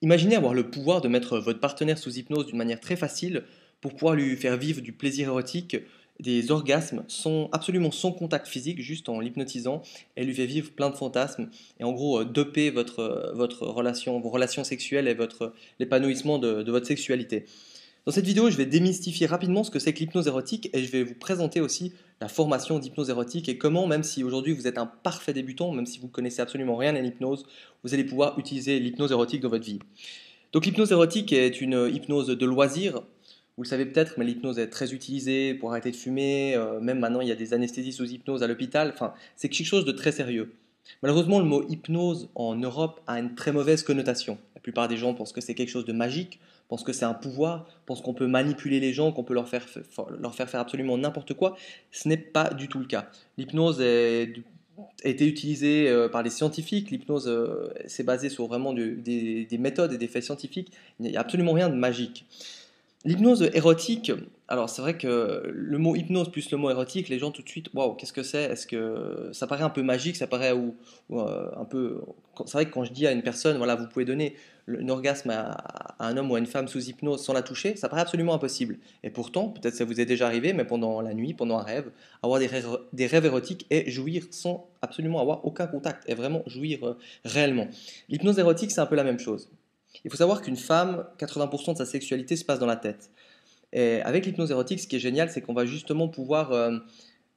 Imaginez avoir le pouvoir de mettre votre partenaire sous hypnose d'une manière très facile pour pouvoir lui faire vivre du plaisir érotique, des orgasmes, absolument sans contact physique, juste en l'hypnotisant, et lui fait vivre plein de fantasmes, et en gros doper votre relation, vos relations sexuelles et l'épanouissement de votre sexualité. Dans cette vidéo, je vais démystifier rapidement ce que c'est que l'hypnose érotique et je vais vous présenter aussi la formation d'hypnose érotique et comment, même si aujourd'hui vous êtes un parfait débutant, même si vous connaissez absolument rien à l'hypnose, vous allez pouvoir utiliser l'hypnose érotique dans votre vie. Donc l'hypnose érotique est une hypnose de loisir. Vous le savez peut-être, mais l'hypnose est très utilisée pour arrêter de fumer. Même maintenant, il y a des anesthésies sous hypnose à l'hôpital. Enfin, c'est quelque chose de très sérieux. Malheureusement, le mot hypnose en Europe a une très mauvaise connotation. La plupart des gens pensent que c'est quelque chose de magique, pensent que c'est un pouvoir, pensent qu'on peut manipuler les gens, qu'on peut leur faire faire absolument n'importe quoi. Ce n'est pas du tout le cas. L'hypnose a été utilisée par les scientifiques. L'hypnose s'est basée sur vraiment des méthodes et des faits scientifiques. Il n'y a absolument rien de magique. L'hypnose érotique, alors c'est vrai que le mot hypnose plus le mot érotique, les gens tout de suite, waouh, qu'est-ce que c'est? Est-ce que ça paraît un peu magique, ça paraît un peu. C'est vrai que quand je dis à une personne, voilà, vous pouvez donner un orgasme à un homme ou à une femme sous hypnose sans la toucher, ça paraît absolument impossible. Et pourtant, peut-être ça vous est déjà arrivé, mais pendant la nuit, pendant un rêve, avoir des rêves érotiques et jouir sans absolument avoir aucun contact, et vraiment jouir réellement. L'hypnose érotique, c'est un peu la même chose. Il faut savoir qu'une femme, 80% de sa sexualité se passe dans la tête. Et avec l'hypnose érotique, ce qui est génial, c'est qu'on va justement pouvoir,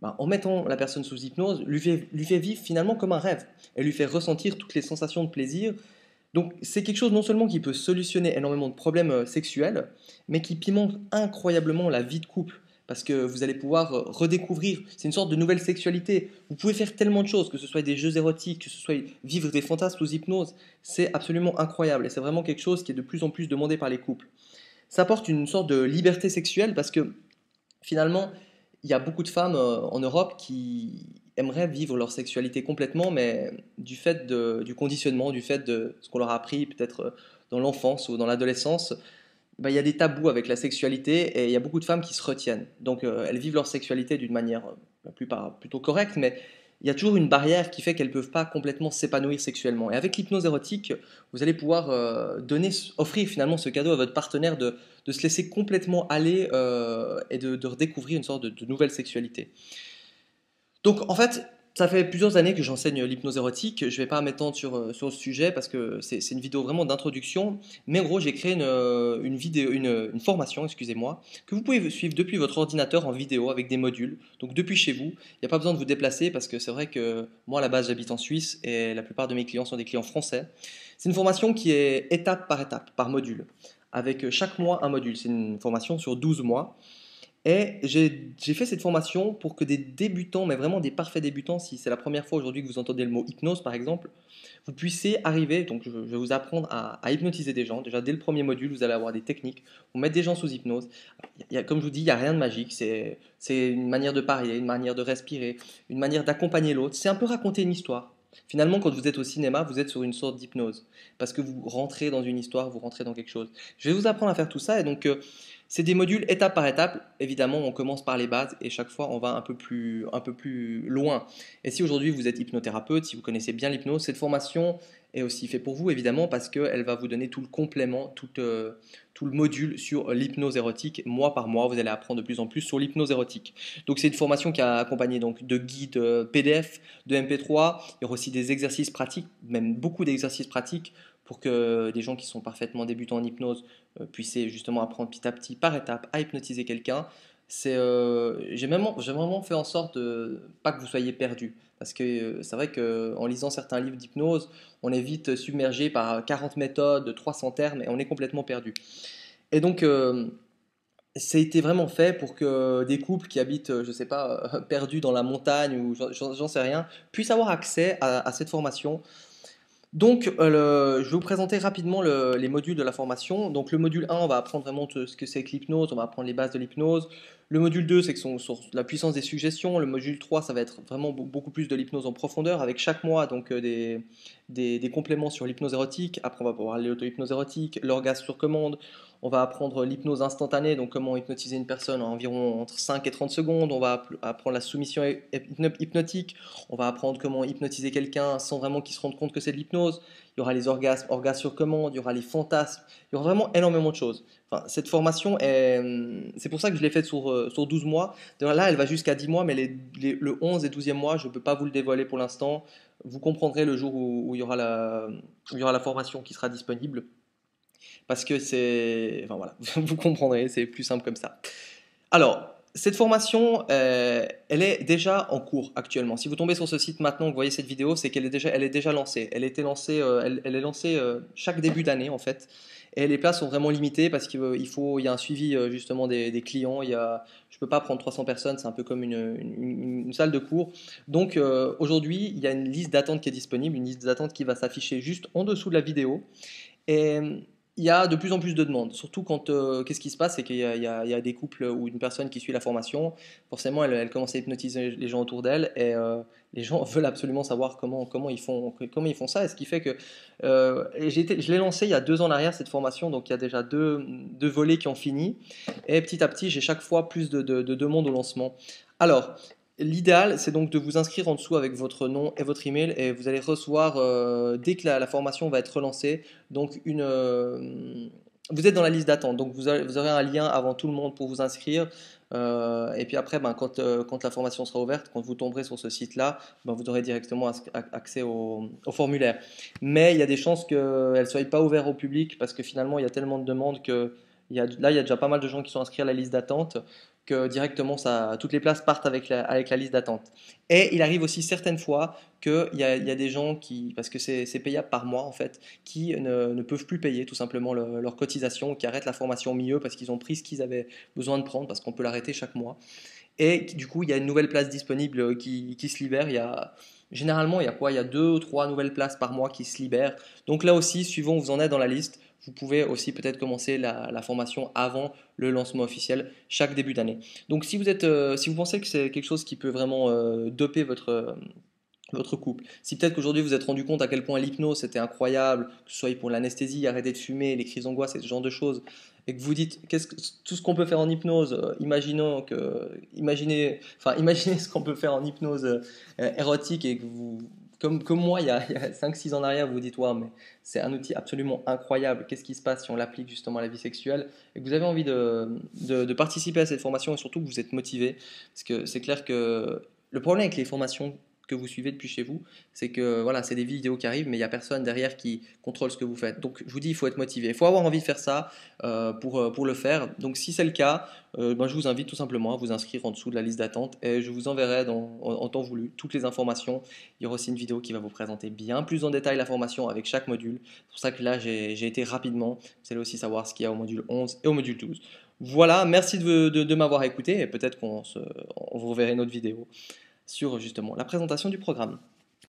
en mettant la personne sous hypnose, lui fait vivre finalement comme un rêve et lui faire ressentir toutes les sensations de plaisir. Donc c'est quelque chose non seulement qui peut solutionner énormément de problèmes sexuels, mais qui pimente incroyablement la vie de couple. Parce que vous allez pouvoir redécouvrir, c'est une sorte de nouvelle sexualité. Vous pouvez faire tellement de choses, que ce soit des jeux érotiques, que ce soit vivre des fantasmes sous hypnose. C'est absolument incroyable et c'est vraiment quelque chose qui est de plus en plus demandé par les couples. Ça apporte une sorte de liberté sexuelle parce que finalement, il y a beaucoup de femmes en Europe qui aimeraient vivre leur sexualité complètement, mais du fait du conditionnement, du fait de ce qu'on leur a appris peut-être dans l'enfance ou dans l'adolescence, il y a des tabous avec la sexualité et il y a beaucoup de femmes qui se retiennent. Donc elles vivent leur sexualité d'une manière la plupart plutôt correcte, mais il y a toujours une barrière qui fait qu'elles ne peuvent pas complètement s'épanouir sexuellement. Et avec l'hypnose érotique, vous allez pouvoir offrir finalement ce cadeau à votre partenaire de se laisser complètement aller et de redécouvrir une sorte de nouvelle sexualité. Donc en fait, ça fait plusieurs années que j'enseigne l'hypnose érotique. Je ne vais pas m'étendre sur le sujet parce que c'est une vidéo vraiment d'introduction. Mais en gros, j'ai créé une formation, excusez-moi, que vous pouvez suivre depuis votre ordinateur en vidéo avec des modules. Donc depuis chez vous, il n'y a pas besoin de vous déplacer parce que c'est vrai que moi à la base j'habite en Suisse et la plupart de mes clients sont des clients français. C'est une formation qui est étape, par module. Avec chaque mois un module. C'est une formation sur 12 mois. Et j'ai fait cette formation pour que des débutants, mais vraiment des parfaits débutants, si c'est la première fois aujourd'hui que vous entendez le mot hypnose par exemple, vous puissiez arriver, donc je vais vous apprendre à hypnotiser des gens. Déjà dès le premier module, vous allez avoir des techniques pour mettre des gens sous hypnose. Comme je vous dis, il n'y a rien de magique, c'est une manière de parler, une manière de respirer, une manière d'accompagner l'autre. C'est un peu raconter une histoire. Finalement, quand vous êtes au cinéma, vous êtes sur une sorte d'hypnose, parce que vous rentrez dans une histoire, vous rentrez dans quelque chose. Je vais vous apprendre à faire tout ça, et donc c'est des modules étape par étape. Évidemment, on commence par les bases et chaque fois, on va un peu plus loin. Et si aujourd'hui vous êtes hypnothérapeute, si vous connaissez bien l'hypnose, cette formation est aussi faite pour vous, évidemment, parce qu'elle va vous donner tout le complément, tout le module sur l'hypnose érotique. Mois par mois, vous allez apprendre de plus en plus sur l'hypnose érotique. Donc, c'est une formation qui est accompagnée donc, de guides PDF, de MP3. Il y aura aussi des exercices pratiques, même beaucoup d'exercices pratiques pour que des gens qui sont parfaitement débutants en hypnose puissent justement apprendre petit à petit, par étape, à hypnotiser quelqu'un. J'ai vraiment fait en sorte de pas que vous soyez perdu. Parce que c'est vrai qu'en lisant certains livres d'hypnose, on est vite submergé par 40 méthodes, 300 termes et on est complètement perdu. Et donc, ça a été vraiment fait pour que des couples qui habitent, je ne sais pas, perdus dans la montagne ou j'en sais rien, puissent avoir accès à cette formation. Donc, je vais vous présenter rapidement les modules de la formation. Donc, le module 1, on va apprendre vraiment ce que c'est que l'hypnose, on va apprendre les bases de l'hypnose. Le module 2, c'est que sur la puissance des suggestions. Le module 3, ça va être vraiment beaucoup plus de l'hypnose en profondeur, avec chaque mois donc des compléments sur l'hypnose érotique. Après, on va pouvoir l'auto-hypnose érotique, l'orgasme sur commande. On va apprendre l'hypnose instantanée, donc comment hypnotiser une personne en environ entre 5 et 30 secondes. On va apprendre la soumission hypnotique. On va apprendre comment hypnotiser quelqu'un sans vraiment qu'il se rende compte que c'est de l'hypnose. Il y aura les orgasmes sur commande, il y aura les fantasmes. Il y aura vraiment énormément de choses. Enfin, cette formation, c'est pour ça que je l'ai faite sur 12 mois. D'ailleurs, là, elle va jusqu'à 10 mois, mais le 11 et 12e mois, je ne peux pas vous le dévoiler pour l'instant. Vous comprendrez le jour où il y aura où il y aura la formation qui sera disponible. Parce que c'est... Enfin voilà, vous comprendrez, c'est plus simple comme ça. Alors, cette formation, elle est déjà en cours actuellement. Si vous tombez sur ce site maintenant, que vous voyez cette vidéo, c'est qu'elle elle est déjà lancée. Elle elle est lancée chaque début d'année en fait. Et les places sont vraiment limitées parce il y a un suivi justement des clients. Je ne peux pas prendre 300 personnes, c'est un peu comme une salle de cours. Donc aujourd'hui, il y a une liste d'attente qui est disponible, une liste d'attente qui va s'afficher juste en dessous de la vidéo. Et il y a de plus en plus de demandes, surtout quand qu'est-ce qui se passe, c'est qu'il y a des couples ou une personne qui suit la formation, forcément elle commence à hypnotiser les gens autour d'elle et les gens veulent absolument savoir comment ils font ça. Et ce qui fait que je l'ai lancé il y a 2 ans en arrière cette formation, donc il y a déjà deux volets qui ont fini et petit à petit j'ai chaque fois plus de demandes au lancement. Alors, l'idéal, c'est donc de vous inscrire en dessous avec votre nom et votre email et vous allez recevoir, dès que la formation va être relancée, donc vous êtes dans la liste d'attente, donc vous aurez un lien avant tout le monde pour vous inscrire. Et puis après, ben, quand la formation sera ouverte, quand vous tomberez sur ce site-là, ben, vous aurez directement accès au formulaire. Mais il y a des chances qu'elle ne soit pas ouverte au public parce que finalement, il y a tellement de demandes que là, il y a déjà pas mal de gens qui sont inscrits à la liste d'attente que directement, toutes les places partent avec avec la liste d'attente. Et il arrive aussi certaines fois qu'il y a des gens parce que c'est payable par mois en fait, qui ne peuvent plus payer tout simplement leur cotisation, qui arrêtent la formation au milieu parce qu'ils ont pris ce qu'ils avaient besoin de prendre, parce qu'on peut l'arrêter chaque mois. Et du coup, il y a une nouvelle place disponible qui se libère. Généralement, il y a quoi? Il y a 2 ou 3 nouvelles places par mois qui se libèrent. Donc là aussi, suivant où vous en êtes dans la liste, vous pouvez aussi peut-être commencer la formation avant le lancement officiel chaque début d'année. Donc si vous pensez que c'est quelque chose qui peut vraiment doper votre couple. Si peut-être qu'aujourd'hui vous vous êtes rendu compte à quel point l'hypnose c'était incroyable, que ce soit pour l'anesthésie, arrêter de fumer, les crises d'angoisse et ce genre de choses, et que vous dites tout ce qu'on peut faire en hypnose, imaginez ce qu'on peut faire en hypnose érotique et que comme moi il y a 5-6 ans en arrière, vous vous dites ouais, mais c'est un outil absolument incroyable, qu'est-ce qui se passe si on l'applique justement à la vie sexuelle, et que vous avez envie de participer à cette formation et surtout que vous êtes motivé, parce que c'est clair que le problème avec les formations que vous suivez depuis chez vous, c'est que voilà, c'est des vidéos qui arrivent, mais il n'y a personne derrière qui contrôle ce que vous faites. Donc je vous dis, il faut être motivé, il faut avoir envie de faire ça pour le faire. Donc si c'est le cas, ben, je vous invite tout simplement à vous inscrire en dessous de la liste d'attente et je vous enverrai en temps voulu toutes les informations. Il y aura aussi une vidéo qui va vous présenter bien plus en détail la formation avec chaque module. C'est pour ça que là, j'ai été rapidement. Vous allez aussi savoir ce qu'il y a au module 11 et au module 12. Voilà, merci de m'avoir écouté et peut-être on vous reverra une autre vidéo sur justement la présentation du programme.